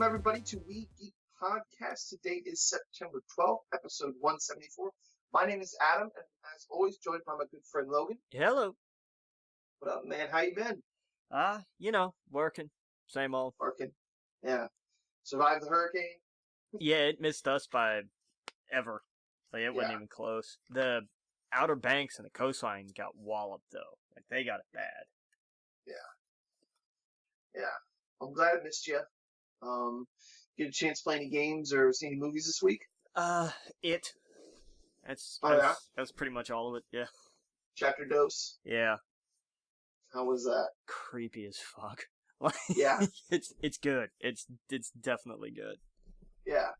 Welcome, everybody, to We Geek Podcast. Today is September 12th, episode 174. My name is Adam, and as always, joined by my good friend Logan. Hello. What up, man? How you been? Working. Same old. Working. Yeah. Survived the hurricane? Yeah, it missed us by ever. Like, it wasn't even close. The Outer Banks and the coastline got walloped, though. Like, they got it bad. Yeah. I'm glad I missed you. Get a chance to play any games or see any movies this week? That's pretty much all of it, yeah. Chapter Dose? Yeah. How was that? Creepy as fuck. Yeah. It's good. It's definitely good. Yeah.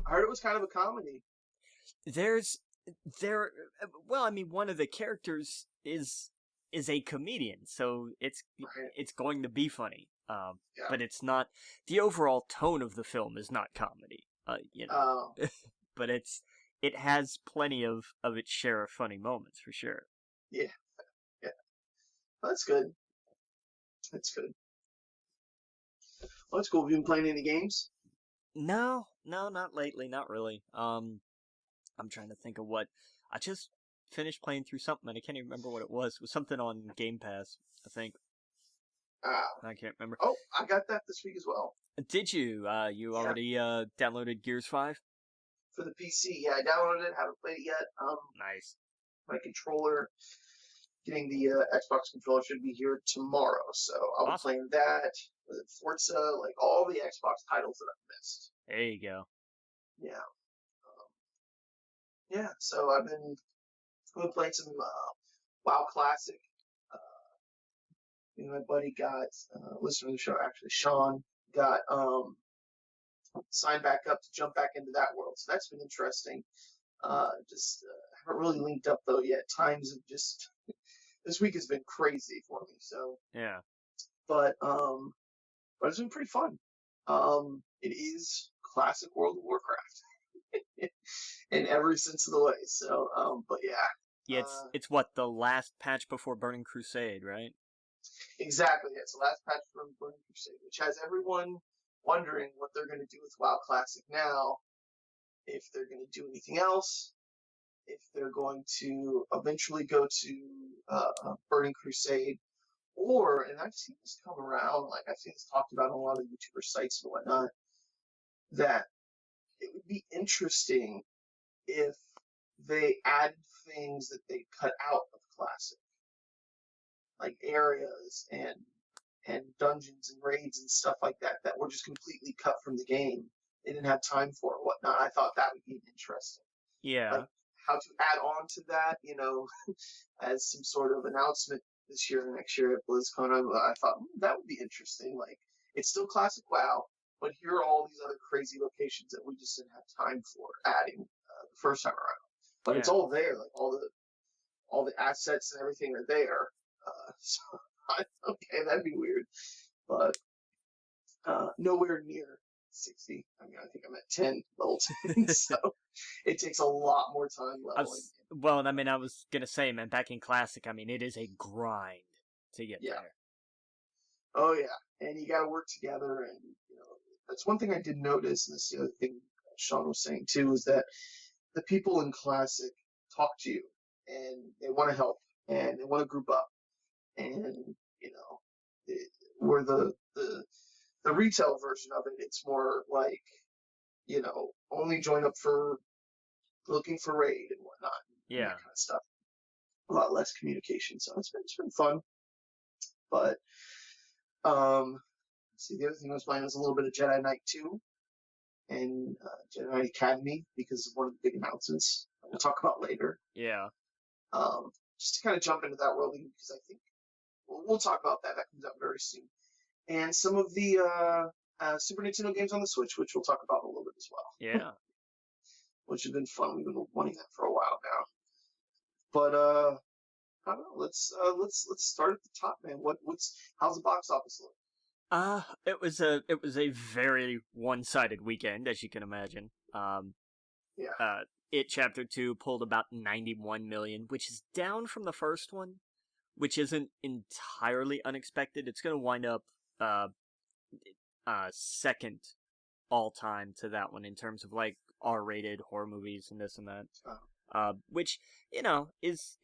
I heard it was kind of a comedy. One of the characters is a comedian, so it's going to be funny. But it's not. The overall tone of the film is not comedy. But it has plenty of its share of funny moments for sure. Yeah. That's good. Well, that's cool. Have you been playing any games? No, not lately, not really. I'm trying to think of what. I just finished playing through something, and I can't even remember what it was. It was something on Game Pass, I think. I can't remember. Oh, I got that this week as well. Did you? You already downloaded Gears 5? For the PC, yeah, I downloaded it. Haven't played it yet. Nice. My controller, getting the Xbox controller should be here tomorrow, so I'll be playing that. With Forza, like all the Xbox titles that I've missed. There you go. Yeah. So I've been playing some WoW Classic. My buddy got listener of the show, actually, Sean got signed back up to jump back into that world. So that's been interesting. Haven't really linked up though yet. Times have just this week has been crazy for me. So yeah, but it's been pretty fun. It is classic World of Warcraft in every sense of the way. So but yeah. Yeah, it's what, the last patch before Burning Crusade, right? Exactly. It's the last patch from Burning Crusade, which has everyone wondering what they're going to do with WoW Classic now. If they're going to do anything else, if they're going to eventually go to Burning Crusade, and I've seen this come around, like I've seen this talked about on a lot of YouTuber sites and whatnot, that it would be interesting if they add things that they cut out of Classic, like areas and dungeons and raids and stuff like that were just completely cut from the game. They didn't have time for it, whatnot. I thought that would be interesting. Yeah. Like how to add on to that, as some sort of announcement this year or next year at BlizzCon. I thought that would be interesting. Like, it's still classic WoW, but here are all these other crazy locations that we just didn't have time for adding the first time around. But it's all there. Like all the assets and everything are there. So okay, that'd be weird, but nowhere near 60. I mean, I think I'm at 10 level 10, so it takes a lot more time leveling. I was gonna say, man, back in Classic, I mean, it is a grind to get there. Oh yeah, and you got to work together, and that's one thing I did notice, and this is the other thing Sean was saying too, is that the people in Classic talk to you, and they want to help, and they want to group up. And where the retail version of it, it's more like only join up for looking for raid and whatnot, and that kind of stuff. A lot less communication, so it's been fun. But see, the other thing I was playing was a little bit of Jedi Knight 2 and Jedi Knight Academy, because of one of the big announcements we'll talk about later. Yeah. Just to kind of jump into that world, because I think we'll talk about that. That comes out very soon. And some of the Super Nintendo games on the Switch, which we'll talk about in a little bit as well. Yeah. Which have been fun. We've been wanting that for a while now. But I don't know. Let's start at the top, man. How's the box office look? It was a very one-sided weekend, as you can imagine. It Chapter 2 pulled about 91 million, which is down from the first one, which isn't entirely unexpected. It's going to wind up second all time to that one in terms of like R-rated horror movies and this and that. Which, is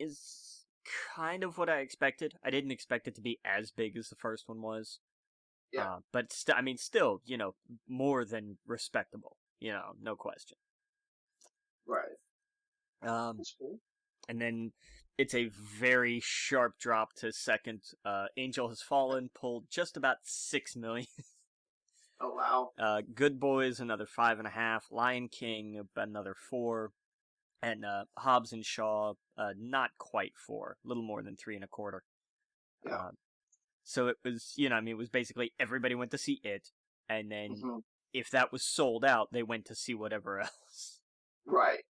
kind of what I expected. I didn't expect it to be as big as the first one was. Yeah. But still, more than respectable. No question. Right. That's cool. And then it's a very sharp drop to second. Angel Has Fallen pulled just about 6 million. Oh wow. Good Boys another 5.5. Lion King another 4. And Hobbs and Shaw, not quite 4, a little more than 3.25. Yeah. So it was, it was basically everybody went to see it, and then mm-hmm. if that was sold out, they went to see whatever else. Right.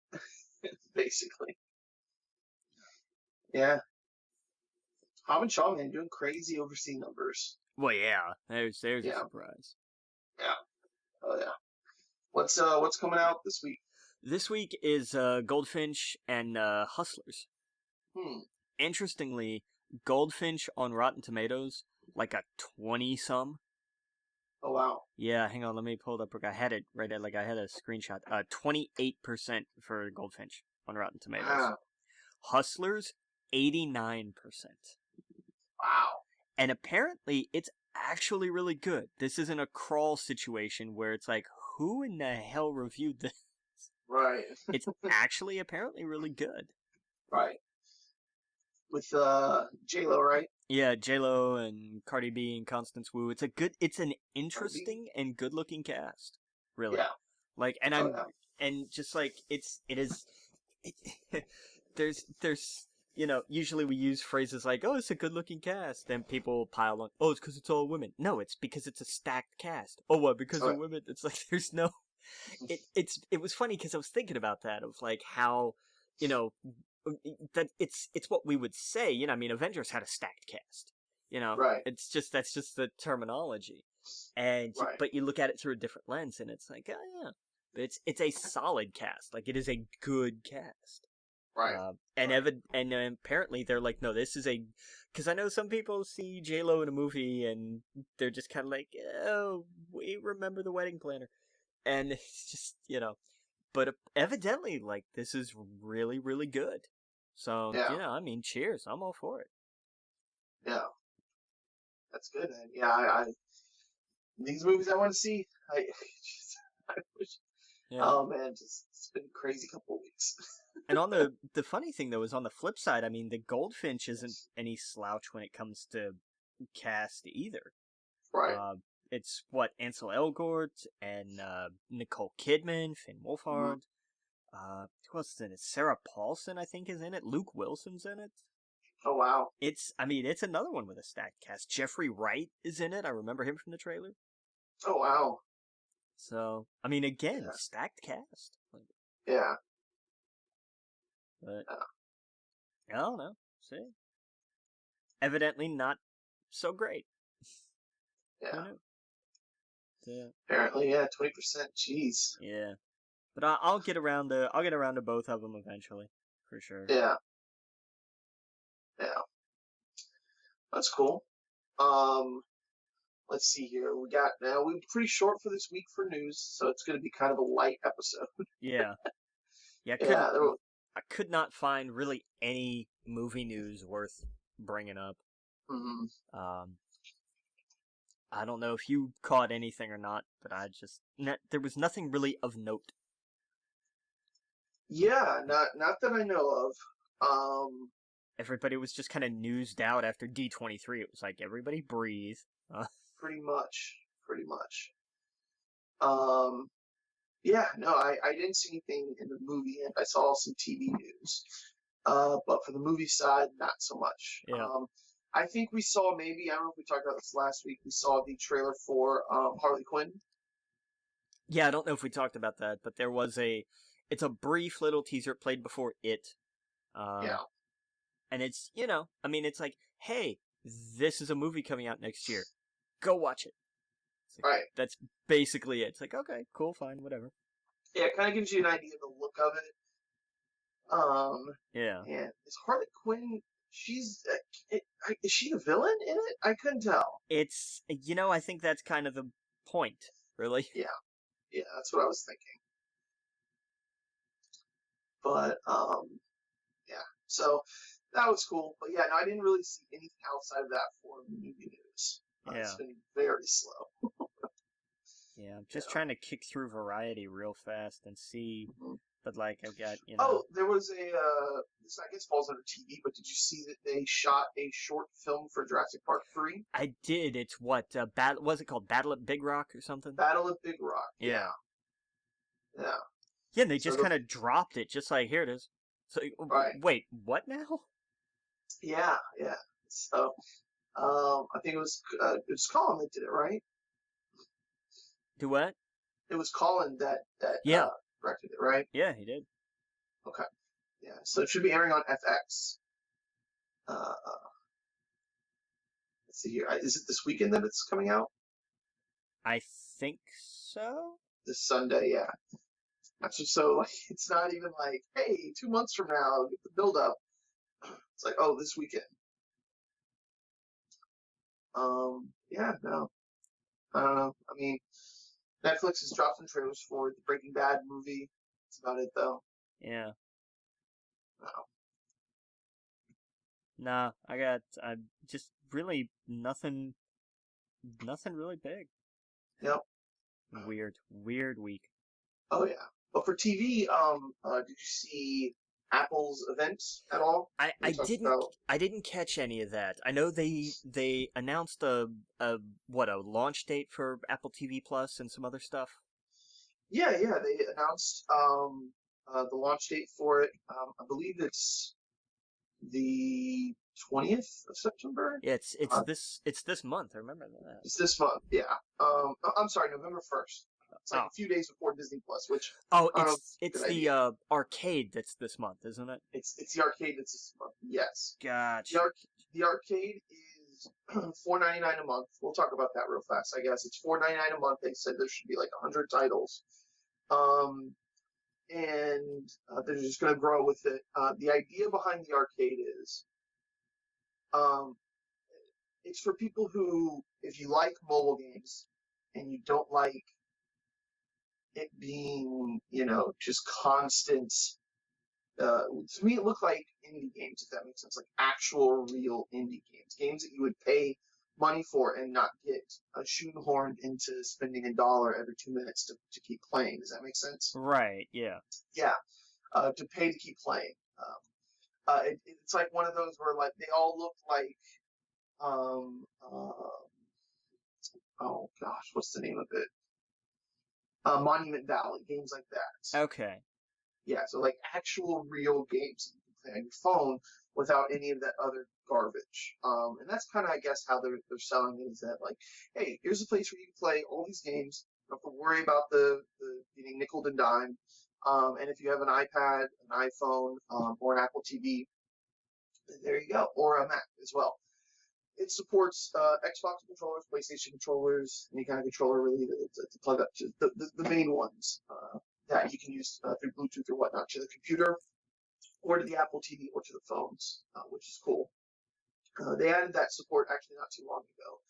Basically. Yeah. Hobbs and Shaw, man, doing crazy overseas numbers. Well, yeah. There's a surprise. Yeah. Oh yeah. What's coming out this week? This week is Goldfinch and Hustlers. Interestingly, Goldfinch on Rotten Tomatoes, like a 20-some. Oh, wow. Yeah, hang on, let me pull it up. I had it right there, I had a screenshot. 28% for Goldfinch on Rotten Tomatoes. Wow. Hustlers, 89%. Wow. And apparently, it's actually really good. This isn't a crawl situation where it's like, who in the hell reviewed this? Right. It's actually apparently really good. Right. With J-Lo, right? Yeah, J-Lo and Cardi B and Constance Wu. It's an interesting and good-looking cast. Really. Yeah. And just like there's usually we use phrases like, "Oh, it's a good-looking cast," and people pile on, "Oh, it's because it's all women." No, it's because it's a stacked cast. Oh, what? Because of women? It's like there's no. It was funny because I was thinking about that of like how, that it's what we would say. Avengers had a stacked cast. Right. That's just the terminology, and but you look at it through a different lens, and it's like, oh yeah, but it's a solid cast. Like it is a good cast. Right. And apparently they're like, no, this is because I know some people see J-Lo in a movie and they're just kind of like, oh, we remember The Wedding Planner. And it's just, but evidently, like, this is really, really good. So, cheers. I'm all for it. Yeah. That's good, man. Yeah, I these movies I want to see, I wish. Yeah. Oh, man, it's been a crazy couple of weeks. And on the funny thing, though, is on the flip side, the Goldfinch isn't any slouch when it comes to cast either. Right. It's Ansel Elgort and Nicole Kidman, Finn Wolfhard. Mm-hmm. Who else is in it? Sarah Paulson, I think, is in it. Luke Wilson's in it. Oh wow! It's another one with a stacked cast. Jeffrey Wright is in it. I remember him from the trailer. Oh wow! So again, stacked cast. Yeah. But I don't know. See, evidently not so great. Yeah. Yeah. Apparently, 20%. Jeez. Yeah, but I'll get around to both of them eventually, for sure. Yeah. Yeah. That's cool. Let's see here. We're pretty short for this week for news, so it's going to be kind of a light episode. Yeah. Yeah. I could not find really any movie news worth bringing up. Mm-hmm. I don't know if you caught anything or not, but there was nothing really of note. Yeah, not that I know of. Everybody was just kind of newsed out after D23. It was like, everybody breathe. Pretty much. Yeah, no, I didn't see anything in the movie, and I saw some TV news. But for the movie side, not so much. Yeah. I think we saw I don't know if we talked about this last week, we saw the trailer for Harley Quinn. Yeah, I don't know if we talked about that, but it's a brief little teaser played before it. Yeah. And it's, it's like, hey, this is a movie coming out next year. Go watch it. Like, right. That's basically it. It's like, okay, cool, fine, whatever. Yeah, it kind of gives you an idea of the look of it. Yeah. And is Harley Quinn, is she the villain in it? I couldn't tell. It's, I think that's kind of the point, really. Yeah. Yeah, that's what I was thinking. But yeah, so that was cool. But yeah, no, I didn't really see anything outside of that for movie news. It's been very slow. Yeah, I'm just trying to kick through Variety real fast and see. Mm-hmm. But like I've got, Oh, there was this I guess falls under TV, but did you see that they shot a short film for Jurassic Park 3? I did. It's what was it called? Battle at Big Rock or something? Battle at Big Rock. Yeah. Yeah. Yeah, and they just kind of dropped it, just like here it is. So right. Wait, what now? Yeah, yeah. So, I think it was Colin that did it, right? Do what? It was Colin that directed it, right? Yeah, he did. Okay. Yeah, so it should be airing on FX. Let's see here. Is it this weekend that it's coming out? I think so. This Sunday, yeah. So like, it's not even like, hey, 2 months from now, get the build up. It's like, oh, this weekend. Yeah, no. I don't know. I mean, Netflix has dropped some trailers for the Breaking Bad movie. That's about it, though. Yeah. No. Nah, I just really nothing really big. Yep. Weird week. Oh yeah. But for TV, did you see Apple's event at all? I didn't catch any of that. I know they announced a launch date for Apple TV Plus and some other stuff. Yeah, they announced the launch date for it. I believe it's the 20th of September. Yeah, it's this month. I remember that. It's this month. Yeah. I'm sorry, November 1st. It's like a few days before Disney Plus, which it's the arcade that's this month, isn't it? It's the arcade that's this month. Yes. Gotcha. The arcade is $4.99 a month. We'll talk about that real fast. I guess it's $4.99 a month. They said there should be like 100 titles, and they're just going to grow with it. The idea behind the arcade is, it's for people who, if you like mobile games and you don't like it being, just constant. To me, it looked like indie games, if that makes sense, like actual, real indie games that you would pay money for and not get shoehorned into spending $1 every 2 minutes to keep playing. Does that make sense? Right. Yeah. Yeah. To pay to keep playing. It's like one of those where like they all look like, oh gosh, what's the name of it? Monument Valley, games like that. Okay. Yeah, so like actual real games that you can play on your phone without any of that other garbage. And that's kind of, I guess, how they're selling it, is that like, hey, here's a place where you can play all these games. You don't have to worry about the getting nickeled and dimed. And if you have an iPad, an iPhone, or an Apple TV, there you go, or a Mac as well. It supports Xbox controllers, PlayStation controllers, any kind of controller really to plug up to the main ones that you can use through Bluetooth or whatnot to the computer, or to the Apple TV, or to the phones, which is cool. They added that support actually not too long ago,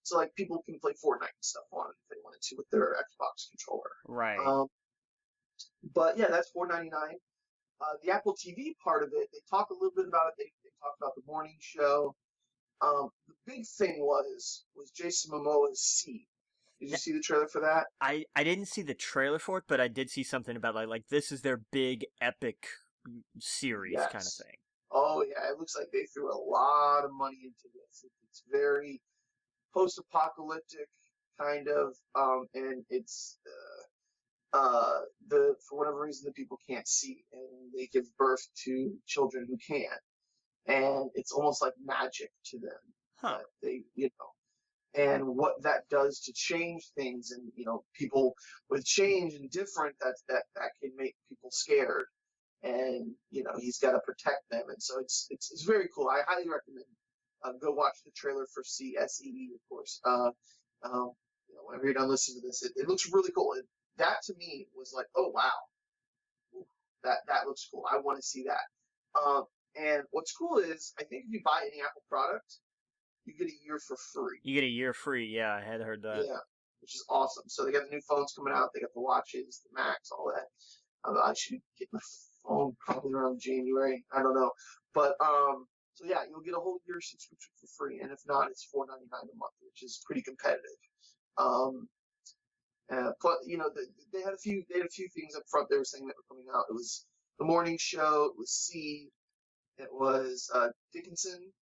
so like people can play Fortnite and stuff on it if they wanted to with their Xbox controller. Right. But yeah, that's $4.99. The Apple TV part of it, they talk a little bit about it. They talk about the morning show. The big thing was Jason Momoa's Seed. Did you see the trailer for that? I didn't see the trailer for it, but I did see something about like this is their big epic series kind of thing. Oh yeah, it looks like they threw a lot of money into this. It's very post-apocalyptic kind of, and it's for whatever reason the people can't see, and they give birth to children who can. And it's almost like magic to them. Huh. They, and what that does to change things, and people with change and different, that can make people scared, and he's got to protect them, and so it's very cool. I highly recommend go watch the trailer for SEE, of course. Whenever you're done listening to this, it looks really cool. That to me was like, oh wow, that looks cool. I want to see that. And what's cool is, I think if you buy any Apple product, you get a year for free. You get a year free, yeah, I had heard that. which is awesome. So they got the new phones coming out. They got the watches, the Macs, all that. I should get my phone probably around January. I don't know, but so yeah, you'll get a whole year subscription for free, and if not, it's $4.99 a month, which is pretty competitive. But they had a few things up front they were saying that were coming out. It was the morning show. It was C. It was Dickinson,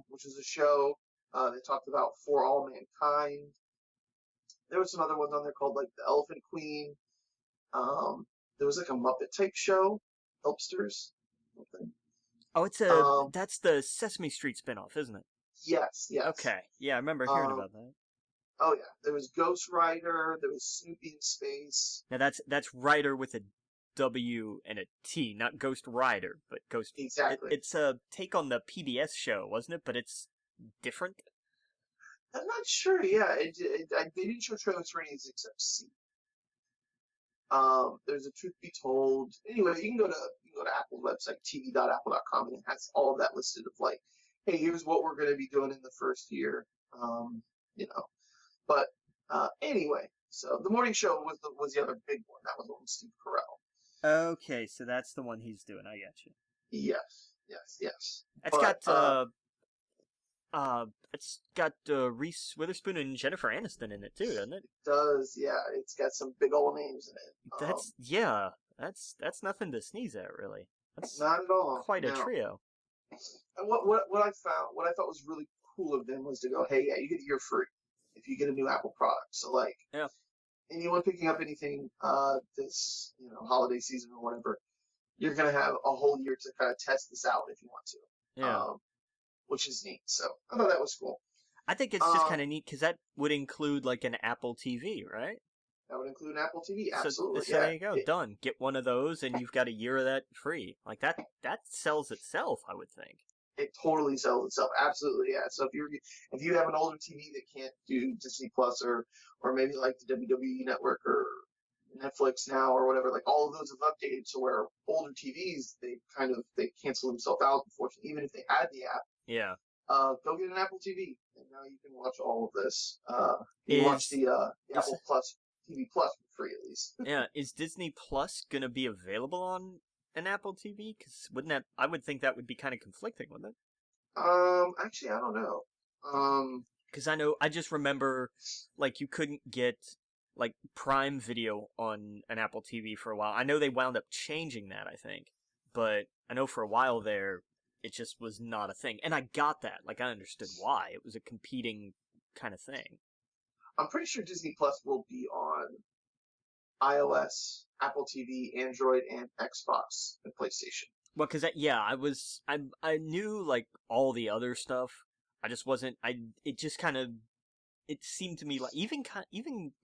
which was a show they talked about For All Mankind. There were some other ones on there called like the Elephant Queen. There was like a Muppet type show, Helpsters. Something. Oh, that's the Sesame Street spinoff, isn't it? Yes. Okay, yeah, I remember hearing about that. Oh yeah, there was Ghost Rider. There was Snoopy in Space. Now that's Rider with a W and a T, not Ghost Rider, but Ghost. Exactly. It's a take on the PBS show, wasn't it? But it's different. I'm not sure. Yeah, they didn't show trailers for any of these except C. There's a Truth Be Told. Anyway, you can go to Apple's website, tv.apple.com, and it has all of that listed of like, hey, here's what we're going to be doing in the first year. But anyway, so the morning show was the other big one. That was the one with Steve Carell. Okay, so that's the one he's doing. I got you. Yes. It's got Reese Witherspoon and Jennifer Aniston in it too, doesn't it? It does, yeah. It's got some big old names in it. That's nothing to sneeze at, really. That's not at all. Quite a trio. And what I thought was really cool of them was to go, hey, yeah, you get a year free if you get a new Apple product. So like, anyone picking up anything this holiday season or whatever, you're gonna have a whole year to kind of test this out if you want to. Yeah. Which is neat. So I thought that was cool. I think it's just kind of neat because that would include like an Apple TV, right? That would include an Apple TV, absolutely. So there you go, done. Get one of those, and you've got a year of that free. Like that sells itself, I would think. It totally sells itself, absolutely, yeah. So if you have an older TV that can't do Disney Plus or maybe like the WWE Network or Netflix now or whatever, like all of those have updated to where older TVs they cancel themselves out, unfortunately, even if they had the app. Yeah. Go get an Apple TV, and now you can watch all of this. You can watch the Apple Plus TV Plus for free at least. Yeah. Is Disney Plus gonna be available on an Apple TV? Because I would think that would be kind of conflicting, wouldn't it? Actually, I don't know. Because I just remember, like, you couldn't get like Prime Video on an Apple TV for a while. I know they wound up changing that, I think, but I know for a while there, it just was not a thing. And I got that. Like, I understood why. It was a competing kind of thing. I'm pretty sure Disney Plus will be on iOS, Apple TV, Android, and Xbox and PlayStation. Well, because I knew like all the other stuff. I just wasn't. It seemed to me like even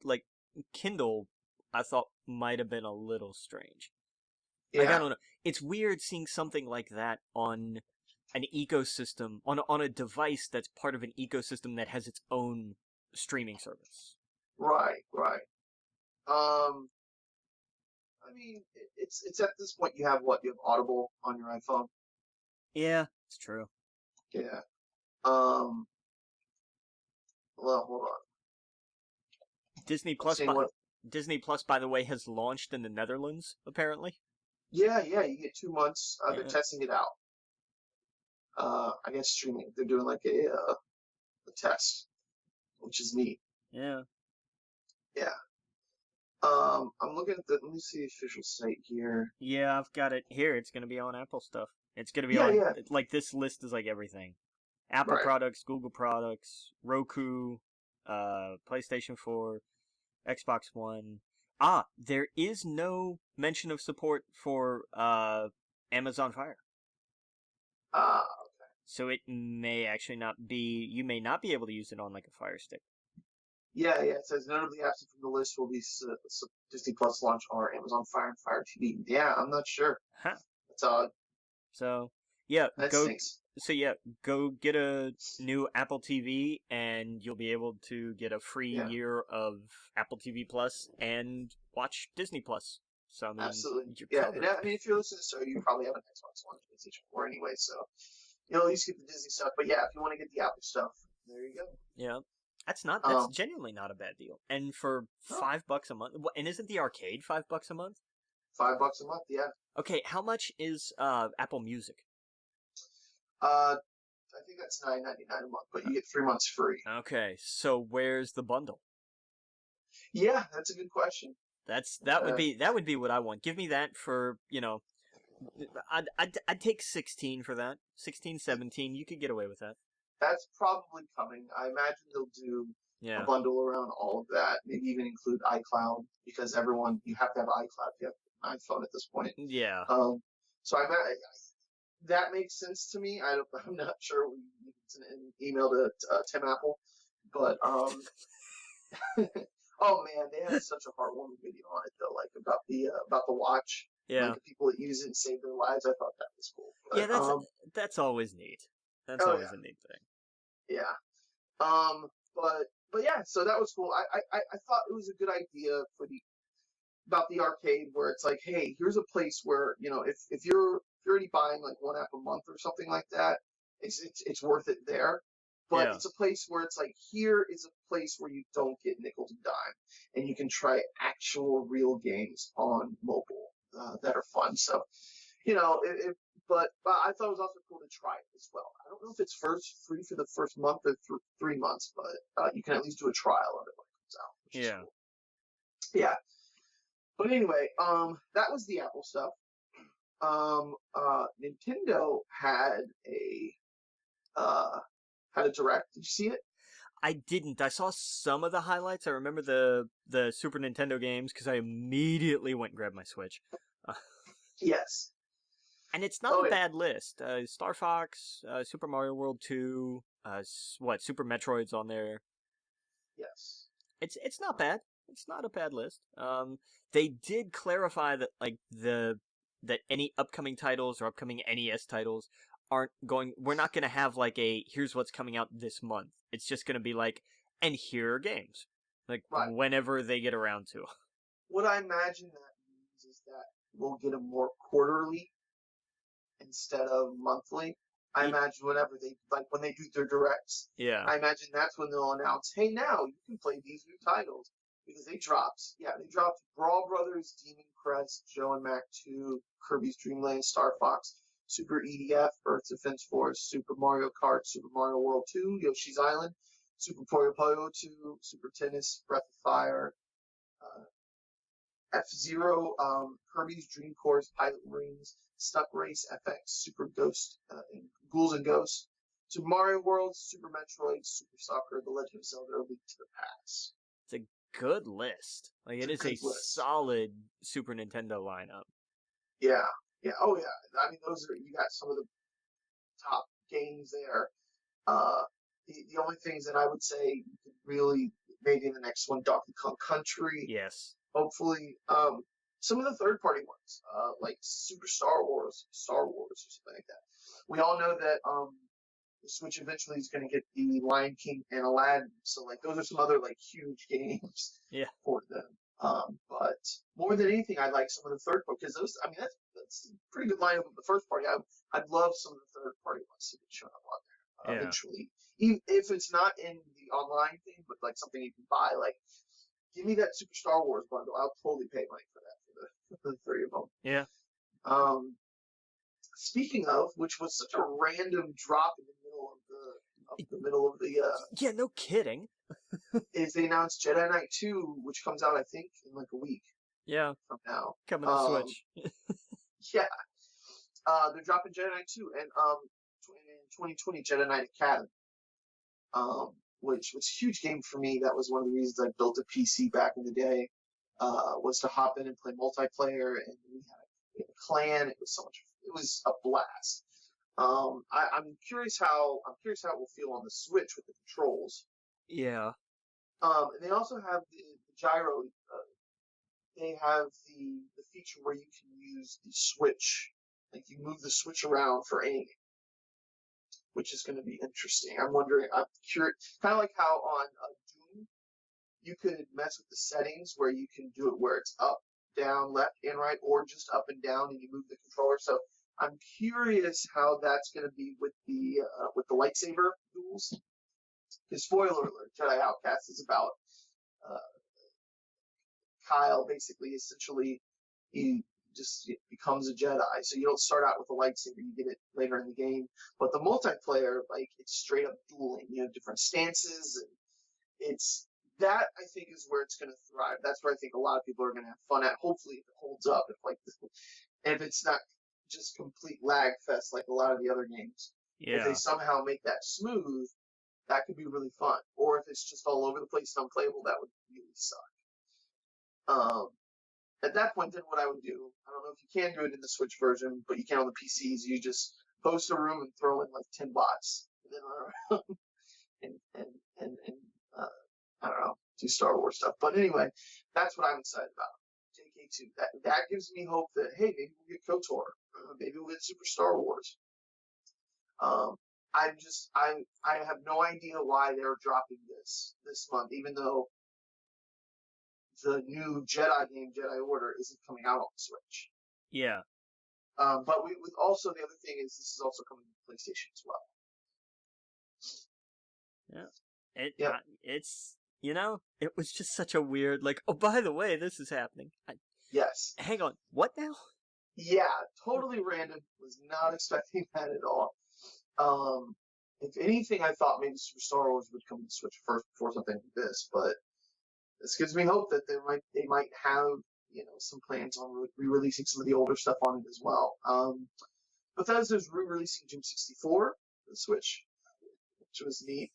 like Kindle, I thought might have been a little strange. Yeah. Like, I don't know. It's weird seeing something like that on an ecosystem, on a device that's part of an ecosystem that has its own streaming service. Right. I mean, it's at this point you have Audible on your iPhone. Yeah, it's true. Yeah. Well, hold on. Disney Plus, by the way, has launched in the Netherlands, apparently. Yeah, you get 2 months. They're testing it out. I guess streaming. They're doing like a test, which is neat. Yeah. Yeah. I'm looking at let me see the official site here. Yeah, I've got it here. It's going to be on Apple stuff. It's going to be on, like, this list is like everything. Apple products, Google products, Roku, PlayStation 4, Xbox One. There is no mention of support for Amazon Fire. Okay. So it may actually not be, you may not be able to use it on like a Fire Stick. Yeah, it says none of the apps from the list will be Disney Plus launch or Amazon Fire and Fire TV. Yeah, I'm not sure. Huh. That's odd. So, yeah, that stinks. So yeah, go get a new Apple TV and you'll be able to get a free year of Apple TV Plus and watch Disney Plus. So I mean, absolutely. Yeah, and, I mean, if you're listening to this, so you probably have an Xbox One, PlayStation 4 anyway, so you'll at least get the Disney stuff. But yeah, if you want to get the Apple stuff, there you go. Yeah. That's genuinely not a bad deal. And for No, $5 a month, and isn't the arcade $5 a month? $5 a month, yeah. Okay, how much is Apple Music? I think that's $9.99 a month, but you get 3 months free. Okay, so where's the bundle? Yeah, that's a good question. That would be what I want. Give me that for, I'd take 16 for that. 16, 17, you could get away with that. That's probably coming. I imagine they'll do a Yeah. bundle around all of that. Maybe even include iCloud because you have to have iCloud if you have an iPhone at this point. Yeah. So that makes sense to me. I'm not sure. We can send an email to Tim Apple, but oh man, they had such a heartwarming video on it though, like about the watch. Yeah. Like the people that use it and save their lives. I thought that was cool. But, yeah, that's always neat. That's always a neat thing. Yeah. But yeah, so that was cool. I thought it was a good idea about the arcade where it's like, hey, here's a place where, if you're already buying like one app a month or something like that, it's worth it there. But it's a place where it's like, here is a place where you don't get nickel to dime, and you can try actual real games on mobile that are fun. So, but I thought it was also cool to try it as well. I don't know if it's free for the first month or 3 months, but you can at least do a trial of it when it comes out. Which is cool. Yeah. But anyway, that was the Apple stuff. Nintendo had a direct. Did you see it? I didn't. I saw some of the highlights. I remember the Super Nintendo games because I immediately went and grabbed my Switch. Yes. And it's not a bad list. Star Fox, Super Mario World 2, Super Metroid's on there. Yes. It's not bad. It's not a bad list. They did clarify that that any upcoming titles or upcoming NES titles we're not going to have like here's what's coming out this month. It's just going to be like, and here are games. Like whenever they get around to. What I imagine that means is that we'll get them more quarterly instead of monthly. I imagine whenever when they do their directs. Yeah. I imagine that's when they'll announce, hey, now you can play these new titles. Because they dropped Brawl Brothers, Demon Crest, Joe and Mac 2, Kirby's Dream Land, Star Fox, Super EDF, Earth Defense Force, Super Mario Kart, Super Mario World 2, Yoshi's Island, Super Puyo Puyo 2, Super Tennis, Breath of Fire, F-Zero, Kirby's Dream Course, Pilot Marines, Stuck Race, FX, Super Ghost, and Ghouls and Ghosts, Super Mario World, Super Metroid, Super Soccer, The Legend of Zelda: A Link to the Past. It's a good list. Like it is a solid Super Nintendo lineup. Yeah. Oh yeah. I mean, you got some of the top games there. The only things that I would say you could really maybe in the next one, Donkey Kong Country. Yes. Hopefully, some of the third-party ones, like Super Star Wars, or something like that. We all know that the Switch eventually is going to get the Lion King and Aladdin, so like those are some other like huge games for them. But more than anything, I like some of the third party because that's a pretty good lineup of the first party. I'd love some of the third party ones to be shown up on there eventually, even if it's not in the online thing, but like something you can buy. Like, give me that Super Star Wars bundle. I'll totally pay money for that for the three of them. Yeah. Speaking of, which was such a random drop in the middle of the yeah, no kidding. is they announced Jedi Knight 2, which comes out I think in like a week. Yeah. From now. Coming to Switch. Yeah. They're dropping Jedi Knight 2 and in 2020 Jedi Knight Academy. Which was a huge game for me. That was one of the reasons I built a PC back in the day. Was to hop in and play multiplayer, and we had a clan. It was a blast. I'm curious how it will feel on the Switch with the controls. Yeah. And they also have the gyro. They have the feature where you can use the Switch, like you move the Switch around for aiming, which is going to be interesting. I'm curious, kind of like how on Doom, you could mess with the settings where you can do it where it's up, down, left, and right, or just up and down, and you move the controller. So I'm curious how that's going to be with the lightsaber duels, Because spoiler alert, Jedi Outcast is about Kyle essentially, he just becomes a Jedi. So you don't start out with a lightsaber, you get it later in the game. But the multiplayer, it's straight up dueling. You have different stances, and that I think is where it's going to thrive. That's where I think a lot of people are going to have fun at. Hopefully, if it holds up, if it's not just complete lag fest like a lot of the other games. Yeah. If they somehow make that smooth, that could be really fun. Or if it's just all over the place and unplayable, that would really suck. At that point, then what I would do, I don't know if you can do it in the Switch version, but you can on the PCs. You just post a room and throw in 10 bots, and then run around and I don't know, do Star Wars stuff. But anyway, that's what I'm excited about. JK2. That gives me hope that hey, maybe we'll get KOTOR, maybe we'll get Super Star Wars. I have no idea why they're dropping this month, even though the new Jedi game, Jedi Order, isn't coming out on the Switch. Yeah. But with also the other thing is this is also coming to PlayStation as well. Yeah. It's it was just such a weird oh, by the way, this is happening. Yes. Hang on. What now? Yeah, totally random. Was not expecting that at all. If anything, I thought maybe Super Star Wars would come to Switch first before something like this, but this gives me hope that they might have some plans on re-releasing some of the older stuff on it as well. Bethesda's re-releasing Doom 64 for the Switch, which was neat.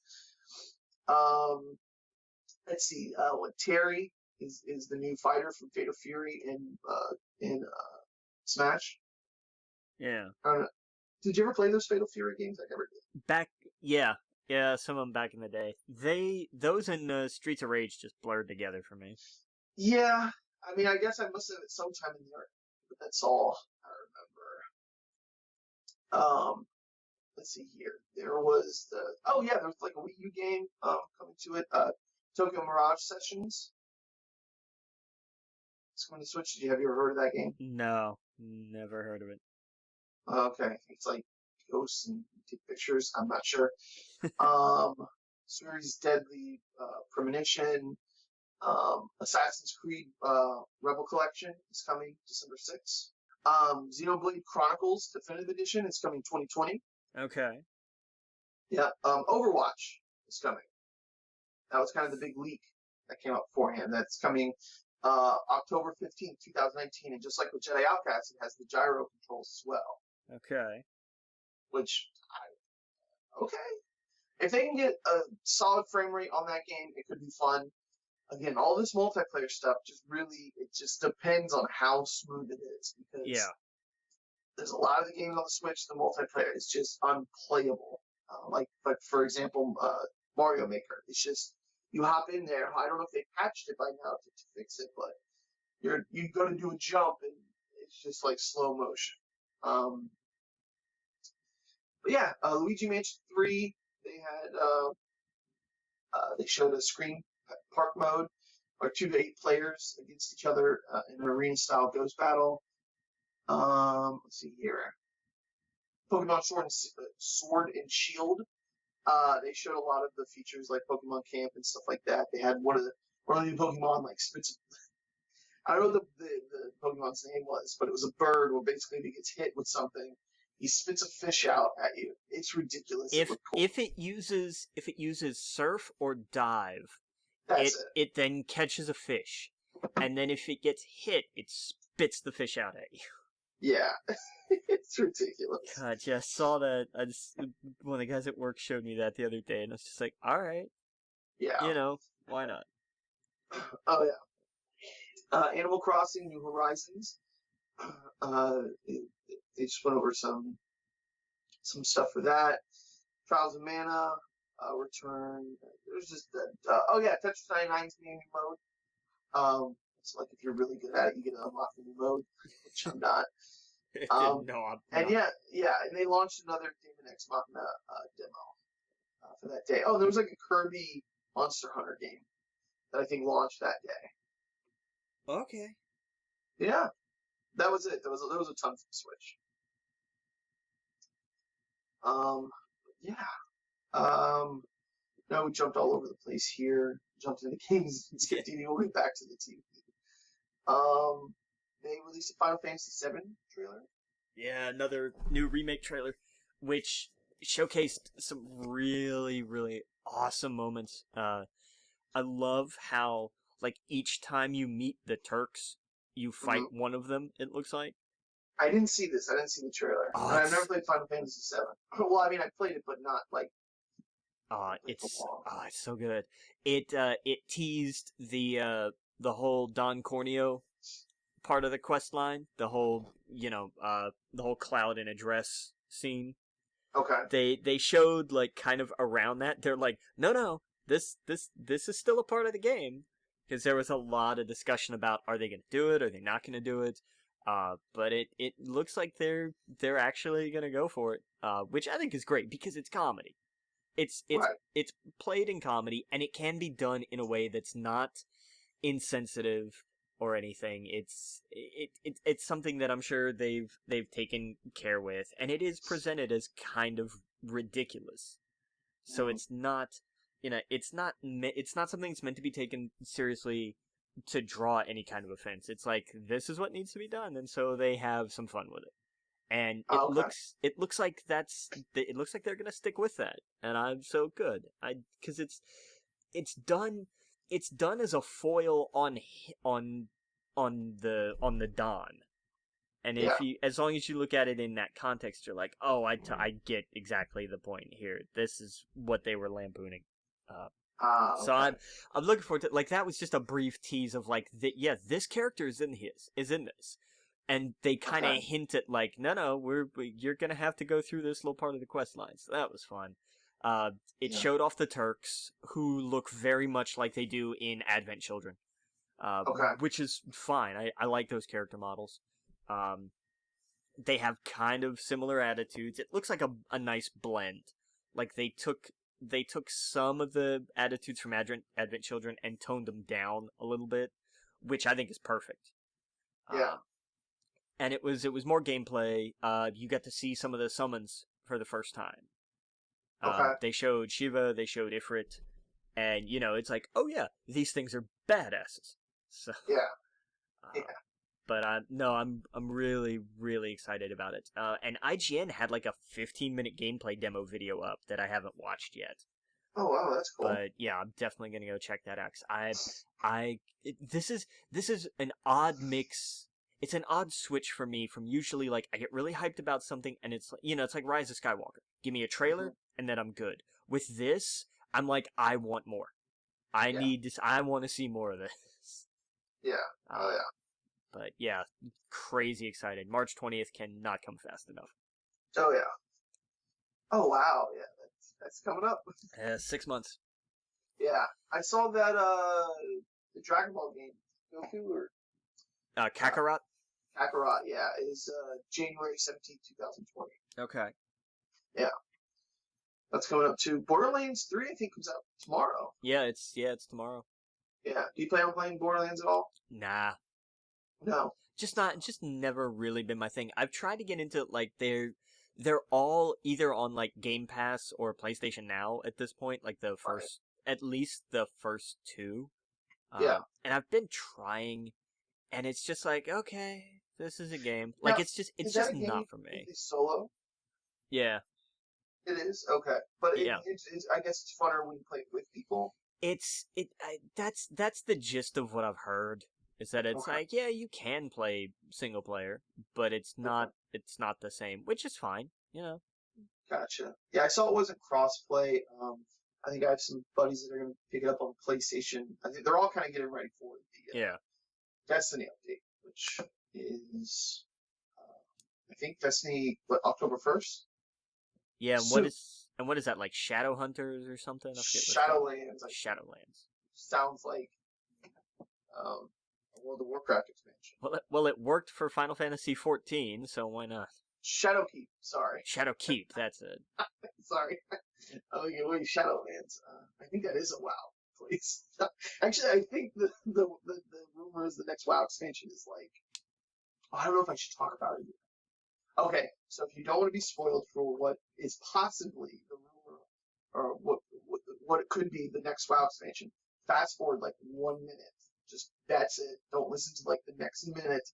Let's see, Terry is the new fighter from Fatal Fury in Smash. Yeah. Did you ever play those Fatal Fury games? I never did. Yeah, some of them back in the day. Those and Streets of Rage just blurred together for me. Yeah, I mean, I guess I must have at some time in there, but that's all I remember. Let's see here. There was there was a Wii U game coming to it. Tokyo Mirage Sessions. It's coming to Switch. Have you ever heard of that game? No, never heard of it. Okay, it's like ghosts and take pictures. I'm not sure. Series Deadly Premonition. Assassin's Creed Rebel Collection is coming December 6th. Xenoblade Chronicles Definitive Edition is coming 2020. Okay. Yeah. Overwatch is coming. That was kind of the big leak that came out beforehand. That's coming October 15th, 2019. And just like with Jedi Outcast, it has the gyro controls as well. Okay. Okay. If they can get a solid frame rate on that game, it could be fun. Again, all this multiplayer stuff it just depends on how smooth it is. Because there's a lot of the games on the Switch, the multiplayer is just unplayable. Like for example, Mario Maker. It's just, you hop in there. I don't know if they patched it by now to fix it, but you go to do a jump and it's just like slow motion. But yeah, Luigi Mansion 3, they showed a screen park mode, or 2 to 8 players against each other in an arena-style ghost battle. Let's see here. Pokemon Sword and Shield. They showed a lot of the features like Pokemon Camp and stuff like that. They had one of the new Pokemon spits. I don't know what the Pokemon's name was, but it was a bird where basically if he gets hit with something, he spits a fish out at you. It's ridiculous. If it uses Surf or Dive, it then catches a fish, and then if it gets hit, it spits the fish out at you. Yeah, it's ridiculous. God, yeah, I saw that. One of the guys at work showed me that the other day, and I was just like, all right. Yeah. Why not? Oh, yeah. Animal Crossing: New Horizons. They just went over some stuff for that. Trials of Mana, Return. There's just Tetris 99's new mode. It's like if you're really good at it, you get to unlock the new mode, which I'm not. No, I'm not. And and they launched another Demon X Machina demo for that day. Oh, there was like a Kirby Monster Hunter game that I think launched that day. Okay. Yeah, that was it. There was a ton for the Switch. Now we jumped all over the place here. Jumped into games. It's 15. We'll get back to the TV. They released a Final Fantasy VII trailer. Yeah, another new remake trailer, which showcased some really, really awesome moments. I love how, like, each time you meet the Turks, you fight one of them, it looks like. I didn't see this. I didn't see the trailer. I've never played Final Fantasy VII. Well, I mean, I played it, but not, like... It's so good. It teased the whole Don Corneo part of the quest line, the whole Cloud in a dress scene. Okay. They showed, like, kind of around that. They're like, no, this is still a part of the game, because there was a lot of discussion about, are they going to do it, are they not going to do it? But it looks like they're actually going to go for it, which I think is great because it's comedy. It's played in comedy, and it can be done in a way that's not insensitive or anything. It's something that I'm sure they've taken care with, and it is presented as kind of ridiculous. So it's not, it's not something that's meant to be taken seriously to draw any kind of offense. It's like, this is what needs to be done, and so they have some fun with it. And it looks like they're gonna stick with that, and I'm so good. Because it's done as a foil on the Don, and as long as you look at it in that context, you're like, oh, I get exactly the point here. This is what they were lampooning. So I'm looking forward to, like, that was just a brief tease of, like, this character is in this. And they kind of hint at, like, no, you're gonna have to go through this little part of the quest line. So that was fun. It showed off the Turks, who look very much like they do in Advent Children. Which is fine. I like those character models. They have kind of similar attitudes. It looks like a nice blend. Like, they took some of the attitudes from Advent Children and toned them down a little bit, which I think is perfect. And it was more gameplay. You got to see some of the summons for the first time. They showed Shiva, they showed Ifrit, and it's like, oh yeah, these things are badasses. So But I'm really, really excited about it. And IGN had like a 15-minute gameplay demo video up that I haven't watched yet. Oh wow, that's cool. But yeah, I'm definitely gonna go check that out. 'Cause this is an odd mix. It's an odd switch for me from usually, like, I get really hyped about something and it's, it's like Rise of Skywalker. Give me a trailer and then I'm good. With this, I'm like, I want more. I need this. I want to see more of this. Yeah. But yeah, crazy excited. March 20th cannot come fast enough. Oh yeah. Oh wow, yeah, that's coming up. 6 months. Yeah, I saw that the Dragon Ball game, Goku or Kakarot. Kakarot, yeah, is January 17th, 2020. Okay. Yeah, that's coming up too. Borderlands 3, I think, comes out tomorrow. Yeah, it's tomorrow. Yeah, do you plan on playing Borderlands at all? Nah. No. Just never really been my thing. I've tried to get into, like, they're all either on, like, Game Pass or PlayStation Now at this point, like the first, at least the first two. Yeah. And I've been trying, and it's just like, okay, this is a game. Like, it's just not for me. Is solo? Yeah. It is? Okay. But it's, I guess it's funner when you play it with people. That's the gist of what I've heard. Is that it's like, yeah, you can play single player, but it's not the same, which is fine, Gotcha. Yeah, I saw it wasn't cross-play. I think I have some buddies that are going to pick it up on PlayStation. I think they're all kind of getting ready for the Destiny update, which is, I think Destiny, October 1st? Yeah, and what is that, like Shadowhunters or something? Shadowlands. Shadowlands. Sounds like a World of Warcraft expansion. Well, it worked for Final Fantasy XIV, so why not? Shadowkeep, sorry. Shadowkeep, that's it. Sorry. Okay, wait, Shadowlands. I think that is a WoW place. Actually, I think the rumor is the next WoW expansion is like, I don't know if I should talk about it yet. Okay, so if you don't want to be spoiled for what is possibly the rumor, or what what could be the next WoW expansion. Fast forward like 1 minute. Just that's it. Don't listen to like the next minute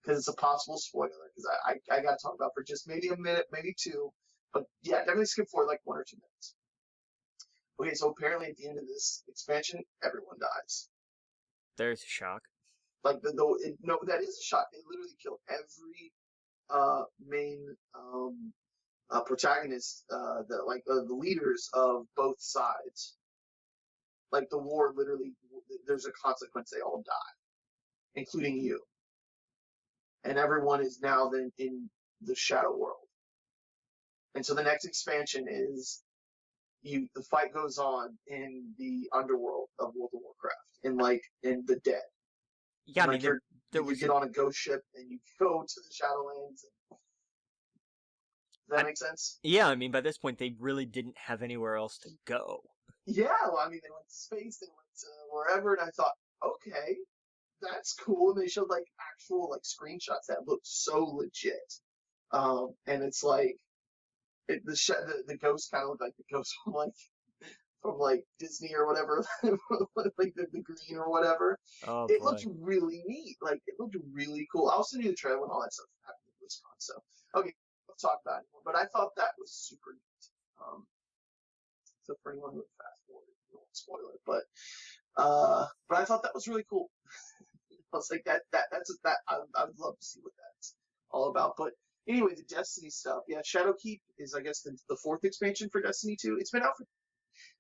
because it's a possible spoiler. Because I got to talk about for just maybe a minute, maybe two. But yeah, definitely skip forward like 1 or 2 minutes. Okay, so apparently at the end of this expansion, everyone dies. There's a shock. Like no, that is a shock. They literally killed every main protagonist, the leaders of both sides. Like the war, literally, there's a consequence. They all die, including you, and everyone is now then in the shadow world. And so the next expansion is the fight goes on in the underworld of World of Warcraft, in the dead. Yeah, and, you get on a ghost ship and you go to the Shadowlands. Does that make sense? Yeah, I mean, by this point, they really didn't have anywhere else to go. Yeah, well, I mean, they went to space, they went to wherever, and I thought, okay, that's cool. And they showed, like, actual, like, screenshots that looked so legit. And it's like, the ghost kind of looked like the ghost from Disney or whatever, like the green or whatever. Oh, it looked really neat. Like, it looked really cool. I'll send you the trailer and all that stuff after this con. So, okay, let's talk about it more. But I thought that was super neat. So for anyone who would fast forward, you won't spoil it, but I thought that was really cool. I was like, I would love to see what that's all about. But anyway, the Destiny stuff. Yeah, Shadowkeep is, I guess, the fourth expansion for Destiny 2.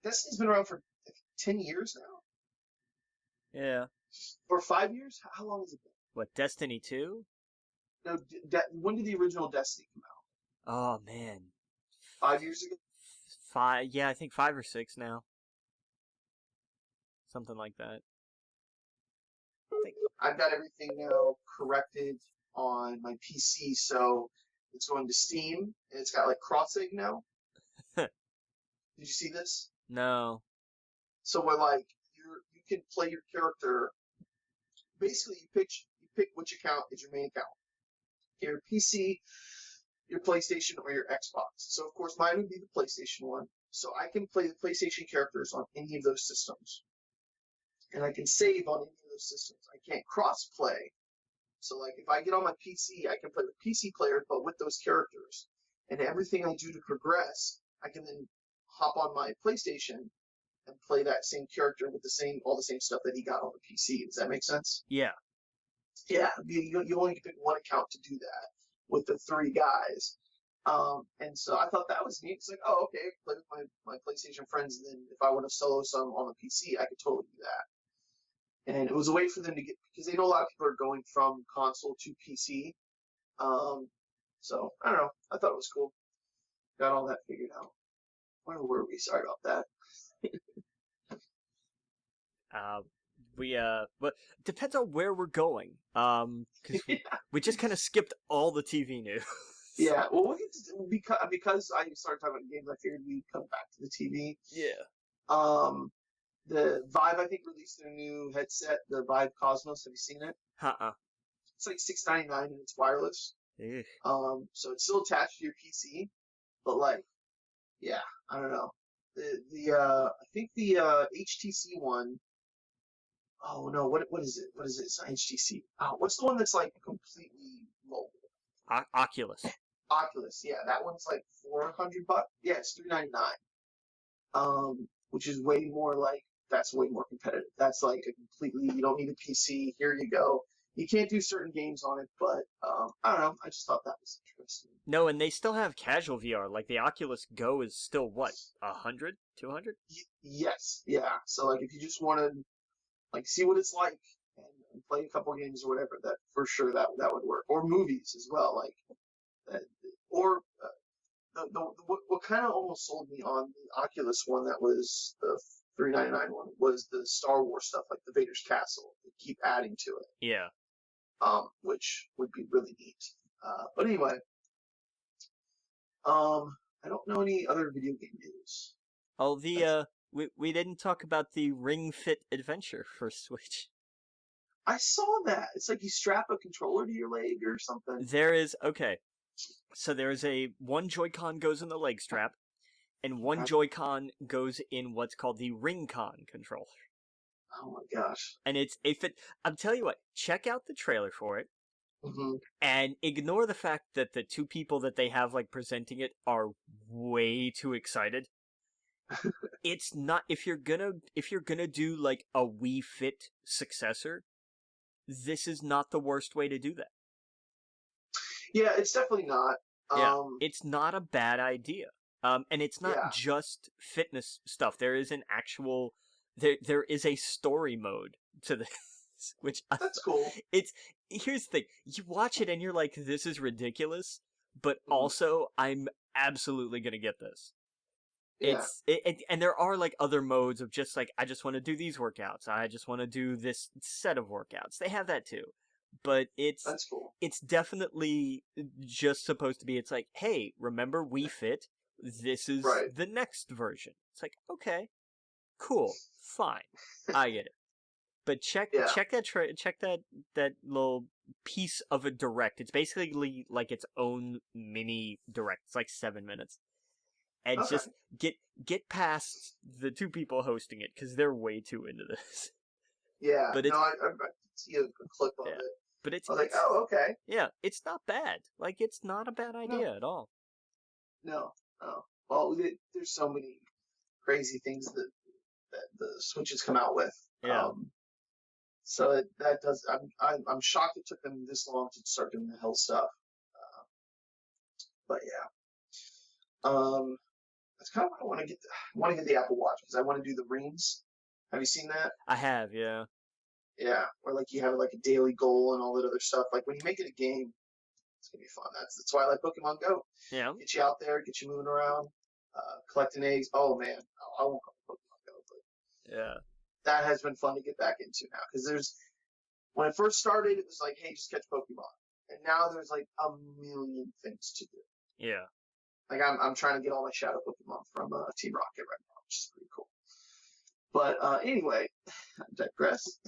Destiny's been around for 10 years now. Yeah. Or 5 years? How long has it been? What, Destiny 2? No, when did the original Destiny come out? Oh, man. 5 years ago? Yeah, I think 5 or 6 now. Something like that. I've got everything now corrected on my PC, so it's going to Steam, and it's got cross-save now. Did you see this? No. So where you can play your character. Basically, you pick which account is your main account. Your PC, your PlayStation, or your Xbox. So of course mine would be the PlayStation one. So I can play the PlayStation characters on any of those systems. And I can save on any of those systems. I can't cross-play. So if I get on my PC, I can play with PC players, but with those characters. And everything I do to progress, I can then hop on my PlayStation and play that same character with all the same stuff that he got on the PC. Does that make sense? Yeah. Yeah, you only can pick one account to do that with the 3 guys. And so I thought that was neat. It's like, oh, okay, I can play with my PlayStation friends, and then if I want to solo some on the PC, I could totally do that. And it was a way for them to get, because they know a lot of people are going from console to PC. So, I don't know. I thought it was cool. Got all that figured out. Where were we? Sorry about that. But depends on where we're going. Because we just kind of skipped all the TV news. Yeah, well, we'll get to, because I started talking about games, I figured we'd come back to the TV. Yeah. The Vive, I think, released their new headset, the Vive Cosmos. Have you seen it? It's like $6.99 and it's wireless. Ew. So it's still attached to your PC, but yeah, I don't know. I think the HTC one. Oh no, what is it? What is it? It's not HTC. What's the one that's completely mobile? Oculus. Oculus, yeah, that one's $400. Yeah, it's $399. Which is way more that's way more competitive. That's a completely, you don't need a PC. Here you go. You can't do certain games on it, but I don't know. I just thought that was interesting. No, and they still have casual VR. The Oculus Go is still what, 100, 200? Yes, yeah. So if you just want to see what it's like and play a couple games or whatever, that for sure that would work. Or movies as well, or. What kind of almost sold me on the Oculus one, that was the $399 one, was the Star Wars stuff, like the Vader's Castle. They keep adding to it. Yeah. Which would be really neat. But anyway, I don't know any other video game news. Oh, we didn't talk about the Ring Fit Adventure for Switch. I saw that. It's you strap a controller to your leg or something. Okay. So there's one Joy-Con goes in the leg strap, and one Joy-Con goes in what's called the Ring-Con controller. Oh my gosh. And it's a fit. I'm telling you what, check out the trailer for it. Mm-hmm. And ignore the fact that the two people that they have like presenting it are way too excited. It's not, if you're gonna do like a Wii Fit successor, this is not the worst way to do that. Yeah, it's definitely not. It's not a bad idea. And it's not just fitness stuff. There is an actual there is a story mode to this, which that's cool. Here's the thing: you watch it and you're like, "This is ridiculous," but also I'm absolutely gonna get this. Yeah. And there are like other modes of just like, I just want to do these workouts. I just want to do this set of workouts. They have that too, but that's cool. It's definitely just supposed to be. It's like, hey, remember Wii Fit? This is the next version. It's like, okay, cool, fine, I get it. But check that little piece of a direct. It's basically like its own mini direct. It's like 7 minutes. And just get past the two people hosting it, because they're way too into this. Yeah, but I see a clip of it. But I was like, oh, okay. Yeah, it's not bad. Like, it's not a bad idea at all. No. Well, there's so many crazy things that the Switches come out with. Yeah. So that does. I'm shocked it took them this long to start doing the health stuff. But yeah. That's kind of what I want to get. I want to get the Apple Watch because I want to do the rings. Have you seen that? I have, yeah. Yeah, where like you have like a daily goal and all that other stuff. Like when you make it a game, it's gonna be fun. That's why I like Pokemon Go. Yeah. Get you out there, get you moving around, collecting eggs. Oh man, I won't call it Pokemon Go, but yeah, that has been fun to get back into now because when it first started, it was like, hey, just catch Pokemon, and now there's like a million things to do. Yeah. Like I'm trying to get all my Shadow Pokemon from Team Rocket right now, which is pretty cool. But anyway, I digress.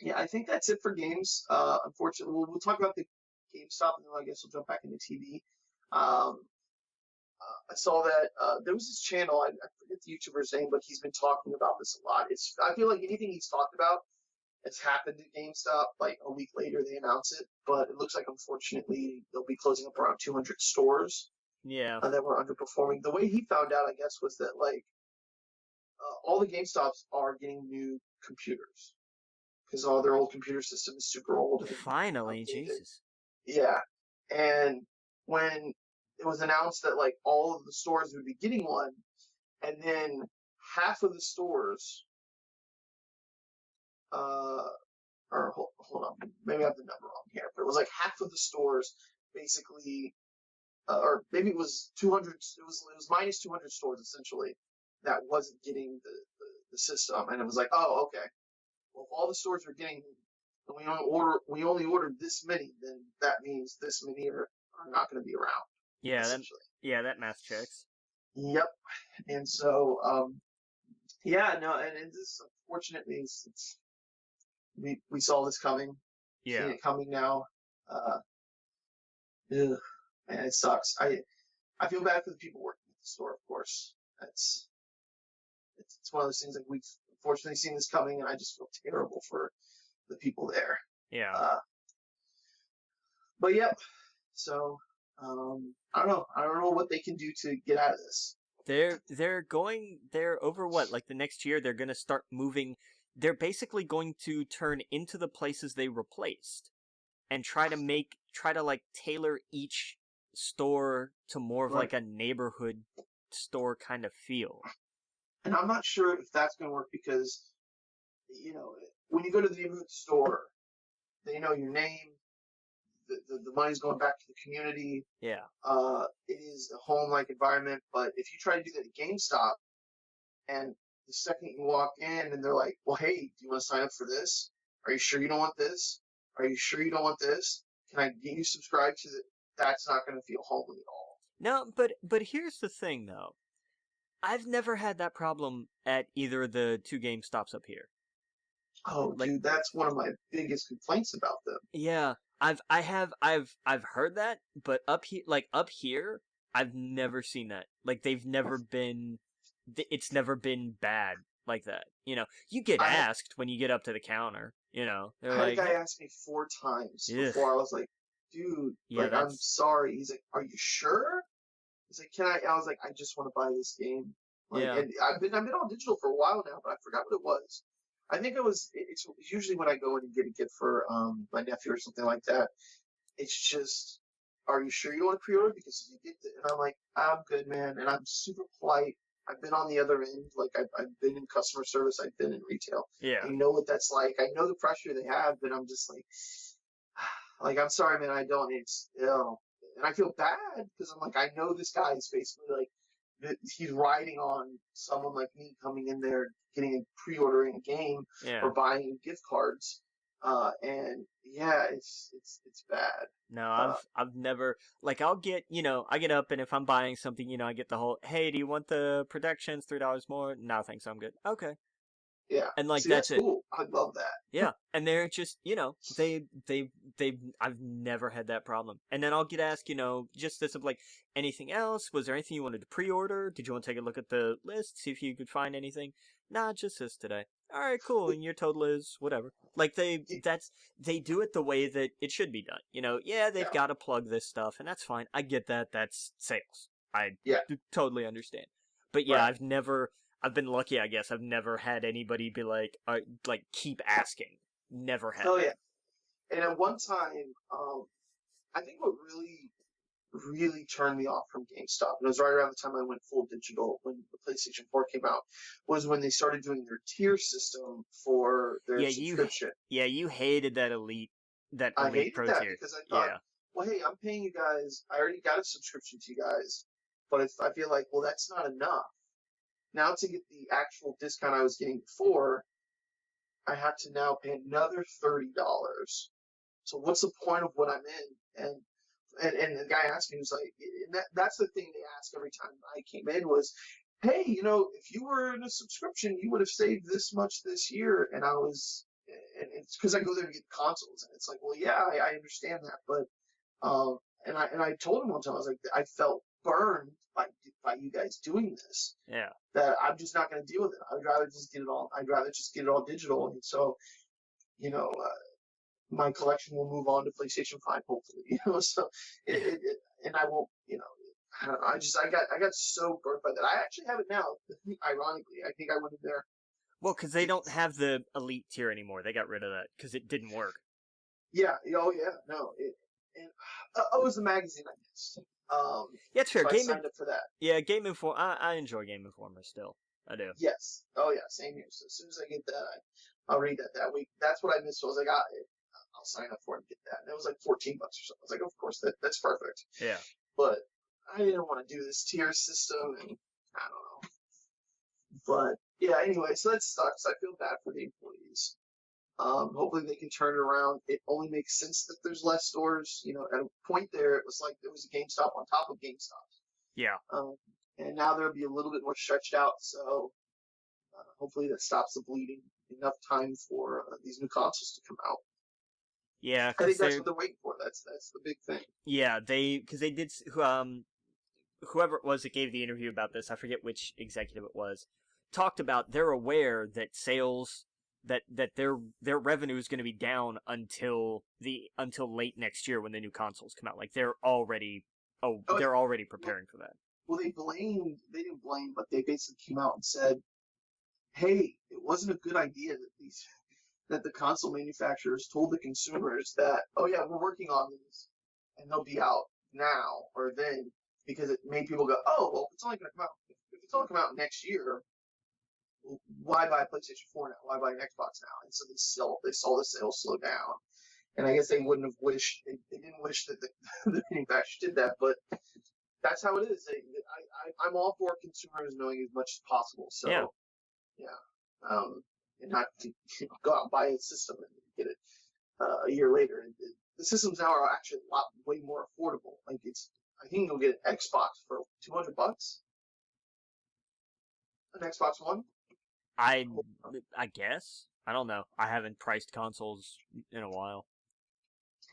Yeah, I think that's it for games. Unfortunately, we'll talk about the GameStop, and then I guess we'll jump back into TV. I saw that there was this channel. I forget the YouTuber's name, but he's been talking about this a lot. I feel like anything he's talked about has happened at GameStop. Like a week later, they announce it, but it looks like unfortunately they'll be closing up around 200 stores. Yeah, that were underperforming. The way he found out, I guess, was that like all the GameStops are getting new computers because all their old computer system is super old. Finally, Jesus. Yeah, and when it was announced that like all of the stores would be getting one, and then half of the stores, or hold on, maybe I have the number wrong here, but it was like half of the stores basically, or maybe it was 200. It was minus 200 stores essentially that wasn't getting the system, and it was like, oh, okay. Well, if all the stores are getting, and we only ordered this many, then that means this many are not going to be around. Yeah, that math checks. Yep, and so yeah, no, and this unfortunately we saw this coming. Yeah, seeing it coming now. Man, it sucks. I feel bad for the people working at the store, of course. It's one of those things like we've unfortunately seen this coming, and I just feel terrible for the people there. Yeah. But yep. So I don't know what they can do to get out of this. They're over what, like the next year they're gonna start moving. They're basically going to turn into the places they replaced, and try to like tailor each store to more of like a neighborhood store kind of feel. And I'm not sure if that's going to work because, you know, when you go to the neighborhood store, they know your name, the money's going back to the community. Yeah. It is a home-like environment, but if you try to do that at GameStop, and the second you walk in and they're like, well, hey, do you want to sign up for this? Are you sure you don't want this? Are you sure you don't want this? Can I get you subscribed to that's not going to feel homely at all. No, but here's the thing, though. I've never had that problem at either of the two GameStops up here. Oh, like, dude, that's one of my biggest complaints about them. Yeah, I've heard that, but up here, I've never seen that. Like, they've never been. It's never been bad like that. You get asked when you get up to the counter. They're I had like, a guy ask me 4 times ugh. before I was like, dude, Yeah, I'm sorry. He's like, are you sure? He's like, can I? I was like, I just want to buy this game. Yeah. And I've been on digital for a while now, but I forgot what it was. I think it's usually when I go in and get a gift for my nephew or something like that. It's just, are you sure you want to pre-order? Because you get and I'm like, I'm good, man. And I'm super polite. I've been on the other end. Like, I've been in customer service. I've been in retail. Yeah. I know what that's like. I know the pressure they have, but I'm just like, I'm sorry, man. I don't. And I feel bad because I'm like, I know this guy is basically like, he's riding on someone like me coming in there, pre-ordering a game or buying gift cards. And yeah, it's bad. No, I've never, like, I'll get, I get up and if I'm buying something, I get the whole, hey, do you want the protections, $3 more? No, thanks, I'm good. Okay. Yeah. And like, See, that's it. Cool. I love that. Yeah. And they're just, I've never had that problem. And then I'll get asked, just this of like, anything else? Was there anything you wanted to pre-order? Did you want to take a look at the list, see if you could find anything? Nah, just this today. All right, cool. And your total is whatever. Like, they do it the way that it should be done. They've got to plug this stuff, and that's fine. I get that. That's sales. I totally understand. But yeah, right. I've been lucky, I guess. I've never had anybody be like keep asking. Never had. Oh, yeah. And at one time, I think what really turned me off from GameStop, and it was right around the time I went full digital when the PlayStation 4 came out, was when they started doing their tier system for their subscription. You hated that Elite I hated Pro that tier. because I thought, well, hey, I'm paying you guys. I already got a subscription to you guys, but I feel like, well, that's not enough. Now to get the actual discount I was getting before, I had to now pay another $30. So what's the point of what I'm in? And the guy asked me, he was like, and that's the thing they asked every time I came in was, hey, if you were in a subscription, you would have saved this much this year. And it's because I go there to get consoles, and it's like, well, yeah, I understand that, but and I told him one time, I was like, I felt burned by you guys doing this. Yeah. That I'm just not going to deal with it. I'd rather just get it all digital. And so, my collection will move on to PlayStation 5, hopefully, so and I won't, I don't know. I got so burnt by that. I actually have it now. Ironically, I think I went in there. Well, because they don't have the Elite tier anymore. They got rid of that because it didn't work. Yeah. Oh, yeah. No. It was the magazine I missed. Yeah, it's fair. So I signed up for that. Yeah, Game Informer. I enjoy Game Informer still. I do. Yes. Oh, yeah. Same here. So as soon as I get that, I'll read that week. That's what I missed. So I was like, I'll sign up for it and get that. And it was like $14 or something. I was like, of course, that's perfect. Yeah. But I didn't want to do this tier system, and I don't know. But yeah, anyway, so that sucks. I feel bad for the employees. Hopefully they can turn it around. It only makes sense that there's less stores. At a point there, it was like there was a GameStop on top of GameStop. Yeah. And now there'll be a little bit more stretched out. So hopefully that stops the bleeding. Enough time for these new consoles to come out. Yeah, I think that's what they're waiting for. That's the big thing. Yeah, because they did. Whoever it was that gave the interview about this, I forget which executive it was, talked about they're aware that sales that their revenue is going to be down until late next year when the new consoles come out. Like they're already preparing for that. Well, they didn't blame, but they basically came out and said, hey, it wasn't a good idea that the console manufacturers told the consumers that, oh yeah, we're working on these and they'll be out now or then, because it made people go, oh, well, it's only going to come out. If it's only come out next year, why buy a PlayStation 4 now? Why buy an Xbox now? And so they saw the sales slow down. And I guess they wouldn't have wished, they didn't wish that the manufacturers did that, but that's how it is. I'm all for consumers knowing as much as possible. So, yeah. And not to go out and buy a system and get it a year later. And the systems now are actually way more affordable. Like I think you'll get an Xbox for $200. An Xbox One. I guess. I don't know. I haven't priced consoles in a while.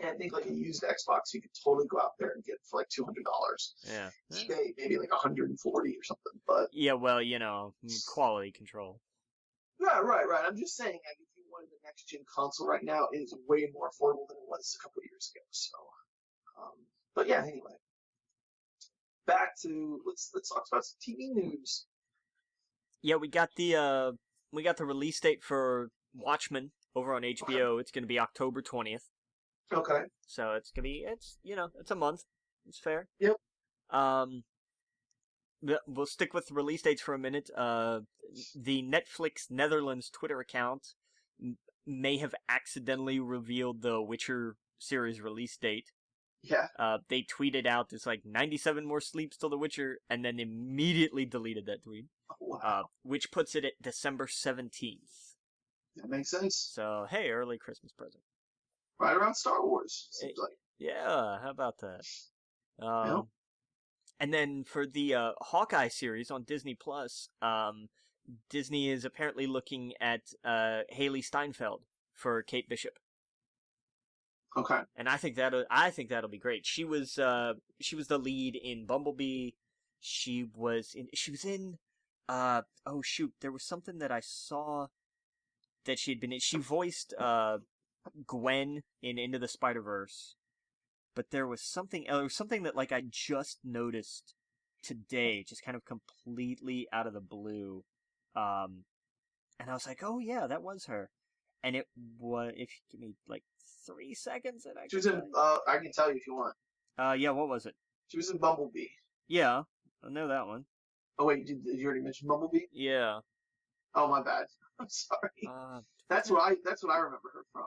And I think like a used Xbox, you could totally go out there and get for like $200. Yeah. eBay maybe like 140 or something. But yeah, well, quality control. yeah, right. I'm just saying, like, if you wanted the next gen console right now, it is way more affordable than it was a couple of years ago. So, but yeah, anyway, back to let's talk about some TV news. Yeah, we got the release date for Watchmen over on HBO. Okay. It's going to be October 20th. Okay. So it's a month. It's fair. Yep. We'll stick with release dates for a minute. The Netflix Netherlands Twitter account may have accidentally revealed the Witcher series release date. Yeah. They tweeted out this like 97 more sleeps till The Witcher, and then immediately deleted that tweet. Oh, wow. Which puts it at December 17th. That makes sense. So hey, early Christmas present. Right around Star Wars, seems like. Yeah, how about that? Yeah. And then for the Hawkeye series on Disney Plus, Disney is apparently looking at Haley Steinfeld for Kate Bishop. Okay. And I think that'll be great. She was the lead in Bumblebee. She was in oh shoot, there was something that I saw that she'd been in. She voiced Gwen in Into the Spider-Verse. But there was something that like I just noticed today, just kind of completely out of the blue. And I was like, oh yeah, that was her. And it was, if you give me like 3 seconds, and she was in. I can tell you if you want. Yeah, what was it? She was in Bumblebee. Yeah, I know that one. Oh wait, did you already mention Bumblebee? Yeah. Oh my bad. I'm sorry. That's what I remember her from.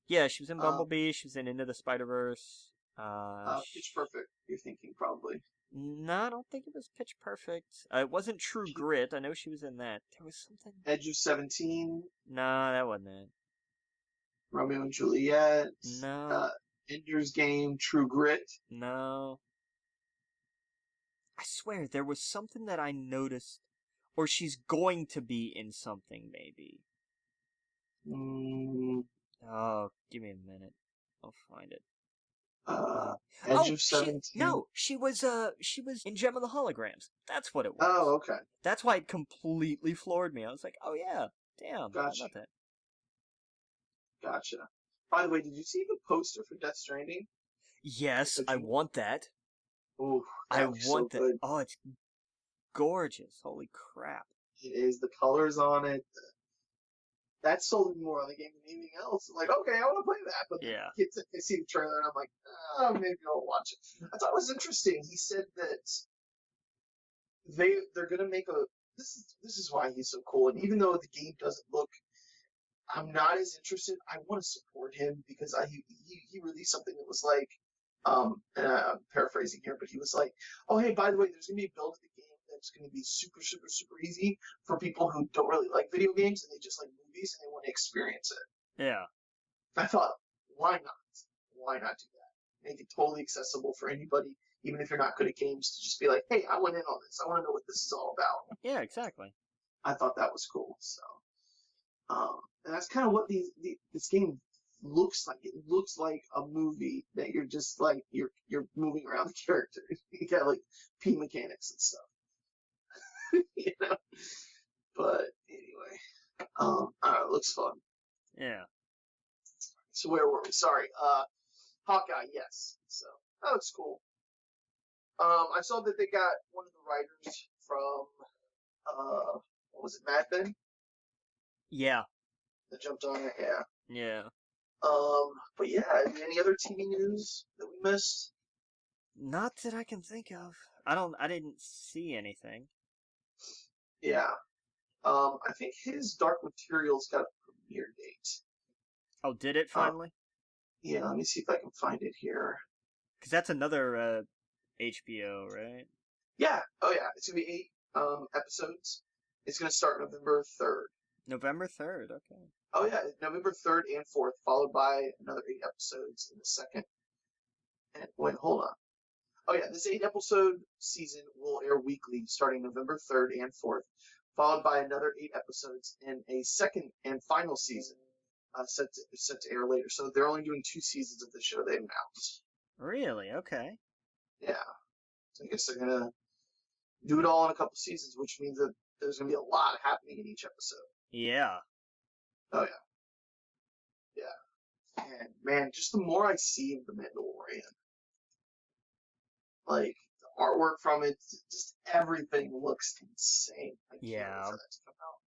Yeah, she was in Bumblebee. She was in Into the Spider-Verse. Pitch Perfect. You're thinking probably. No, I don't think it was Pitch Perfect. It wasn't True Grit. I know she was in that. There was something. Edge of 17. No, that wasn't it. Romeo and Juliet. No. Ender's Game. True Grit. No. I swear there was something that I noticed, or she's going to be in something maybe. Oh, give me a minute. I'll find it. Edge of 17. She was in Gem of the Holograms. That's what it was. Oh, okay. That's why it completely floored me. I was like, oh yeah, damn. Gotcha. How about that? Gotcha. By the way, did you see the poster for Death Stranding? Yes, I want that. Ooh, I want that. Good. Oh, it's gorgeous. Holy crap. It is. The colors on it. That sold me more on the game than anything else. I'm like, okay, I want to play that. But yeah, I see the trailer and I'm like, maybe I'll watch it. I thought it was interesting. He said that they're gonna make a. This is why he's so cool. And even though the game doesn't look, I'm not as interested. I want to support him because he released something that was like, and I'm paraphrasing here, but he was like, oh hey, by the way, there's gonna be a build of the game that's gonna be super super super easy for people who don't really like video games and they just like movies and they want to experience it. Yeah. I thought, why not? Why not do that? Make it totally accessible for anybody, even if you're not good at games, to just be like, hey, I went in on this. I want to know what this is all about. Yeah, exactly. I thought that was cool. So, and that's kind of what this game looks like. It looks like a movie that you're just like you're moving around the characters. You got like P mechanics and stuff, you know. But anyway, it looks fun. Yeah. So where were we? Sorry. Hawkeye, yes. So that looks cool. I saw that they got one of the writers from what was it, Mad Men? Yeah. That jumped on it, yeah. Yeah. But yeah, any other TV news that we missed? Not that I can think of. I didn't see anything. Yeah. I think his Dark Materials got a premiere date. Oh, did it finally? Yeah, let me see if I can find it here. Because that's another HBO, right? Yeah. Oh yeah, it's gonna be 8 episodes. It's gonna start November 3rd. November 3rd, okay. Oh yeah, November 3rd and 4th, followed by another 8 episodes in the second. And wait, hold on. Oh yeah, this 8-episode season will air weekly starting November 3rd and 4th, followed by another 8 episodes in a second and final season set to air later. So they're only doing 2 seasons of the show they announced. Really? Okay. Yeah. So I guess they're gonna do it all in a couple seasons, which means that there's gonna be a lot happening in each episode. Yeah. Oh yeah. Yeah. And man, just the more I see of the Mandalorian, like the artwork from it, just everything looks insane. I can't wait for that to come out.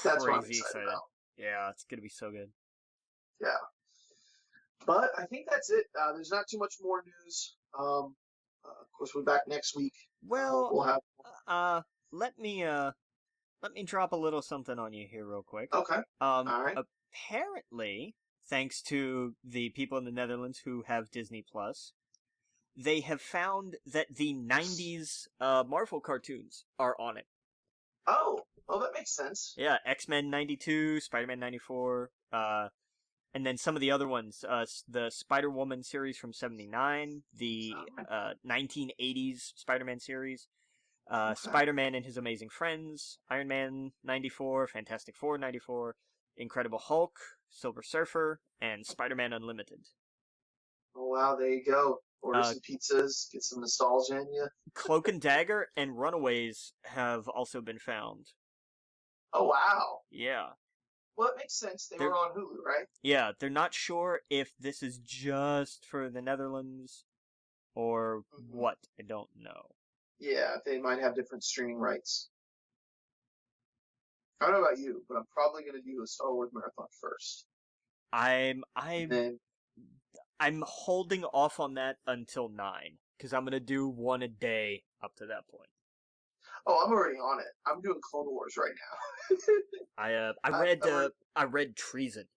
That's what I'm excited about. Yeah, it's gonna be so good. Yeah. But I think that's it. There's not too much more news. Of course, we're back next week. Well, we'll have. Let me drop a little something on you here real quick. Okay. All right. Apparently, thanks to the people in the Netherlands who have Disney Plus, they have found that the 90s Marvel cartoons are on it. Oh, that makes sense. Yeah, X-Men 92, Spider-Man 94, and then some of the other ones, the Spider-Woman series from 79, the 1980s Spider-Man series, Spider-Man and His Amazing Friends, Iron Man 94, Fantastic Four 94, Incredible Hulk, Silver Surfer, and Spider-Man Unlimited. Oh, wow, there you go. Order some pizzas, get some nostalgia in you. Cloak and Dagger and Runaways have also been found. Oh, wow. Yeah. Well, it makes sense. They were on Hulu, right? Yeah, they're not sure if this is just for the Netherlands or what. I don't know. Yeah, they might have different streaming rights. I don't know about you, but I'm probably going to do a Star Wars marathon first. I'm holding off on that until 9, because I'm going to do one a day up to that point. Oh, I'm already on it. I'm doing Clone Wars right now. I read Treason,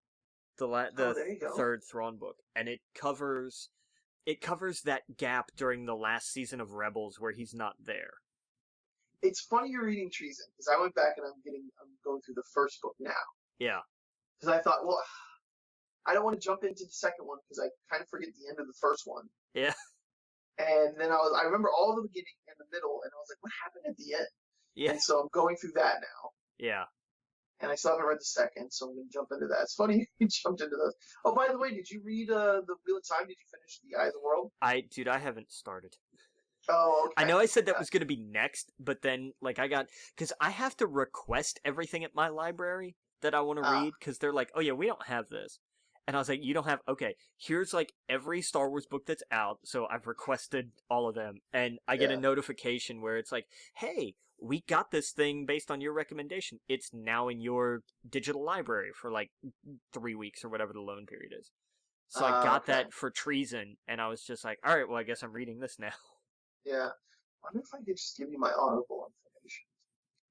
the third Thrawn book, and it covers that gap during the last season of Rebels where he's not there. It's funny you're reading Treason, because I went back and I'm going through the first book now. Yeah. Because I thought, well, I don't want to jump into the second one because I kind of forget the end of the first one. Yeah. And then I remember all the beginning and the middle, and I was like, what happened at the end? Yeah. And so I'm going through that now. Yeah. And I still haven't read the second, so I'm going to jump into that. It's funny you jumped into those. Oh, by the way, did you read The Wheel of Time? Did you finish The Eye of the World? I haven't started. Oh, okay. I know I said that was going to be next, but then, because I have to request everything at my library that I want to read, because they're like, oh yeah, we don't have this. And I was like, you don't have, okay, here's every Star Wars book that's out, so I've requested all of them, and I get a notification where it's like, hey, we got this thing based on your recommendation. It's now in your digital library for 3 weeks or whatever the loan period is. So I got that for Treason, and I was just like, alright, well, I guess I'm reading this now. Yeah. I wonder if I could just give you my Audible information.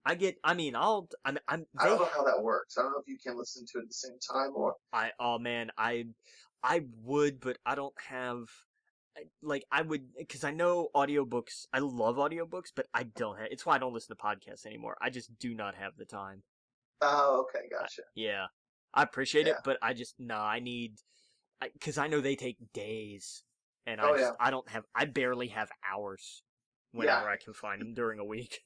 I don't know how that works. I don't know if you can listen to it at the same time or. I would, but I don't have. I would, because I know audiobooks. I love audiobooks, but I don't have. It's why I don't listen to podcasts anymore. I just do not have the time. Oh, okay, gotcha. Yeah, I appreciate it, but I need, because I know they take days, and I don't have. I barely have hours whenever I can find them during a week.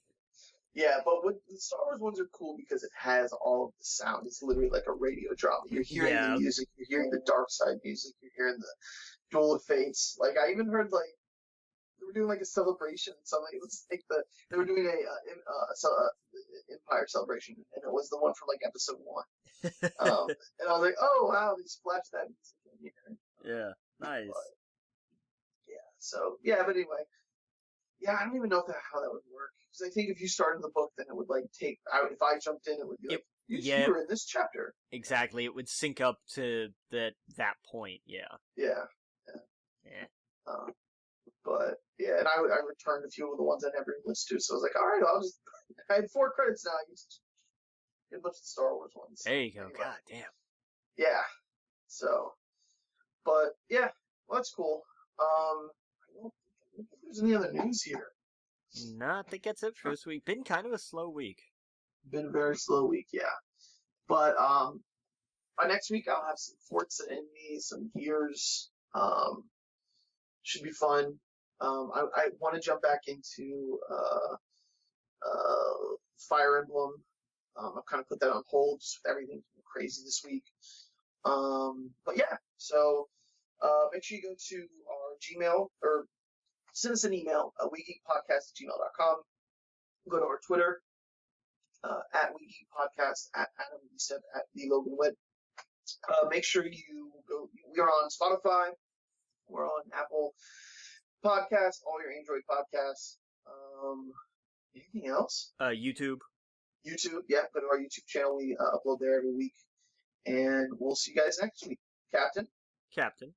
Yeah, but the Star Wars ones are cool because it has all of the sound. It's literally like a radio drama. You're hearing the music, you're hearing the dark side music, you're hearing the Duel of Fates. I even heard they were doing a celebration. Something it was they were doing a Empire celebration, and it was the one from episode 1. And I was like, oh wow, they splashed that music in here. Yeah, nice. But anyway. Yeah, I don't even know how that would work. Because I think if you started the book, then it would take. If I jumped in, it would be you were in this chapter. Exactly, it would sync up to that point. Yeah. Yeah. But yeah, and I returned a few of the ones I never listened to, so I was like, all right, I had 4 credits now. I used a bunch of Star Wars ones. There you go. Anyway. God damn. Yeah. So, but yeah, well, that's cool. I don't think there's any other news here. No, I think that's it for this week. Been kind of a slow week. Been a very slow week, yeah. But by next week I'll have some Forza in me, some Gears. Should be fun. I want to jump back into Fire Emblem. I've kind of put that on hold just with everything crazy this week. But yeah, so make sure you go to our Gmail or send us an email, wegeekpodcast@gmail.com. Go to our Twitter, at wegeekpodcast, at Adam Lisa, at the Logan Witt. Make sure you go. We are on Spotify. We're on Apple Podcasts, all your Android podcasts. Anything else? YouTube. YouTube, yeah. Go to our YouTube channel. We upload there every week. And we'll see you guys next week. Captain? Captain.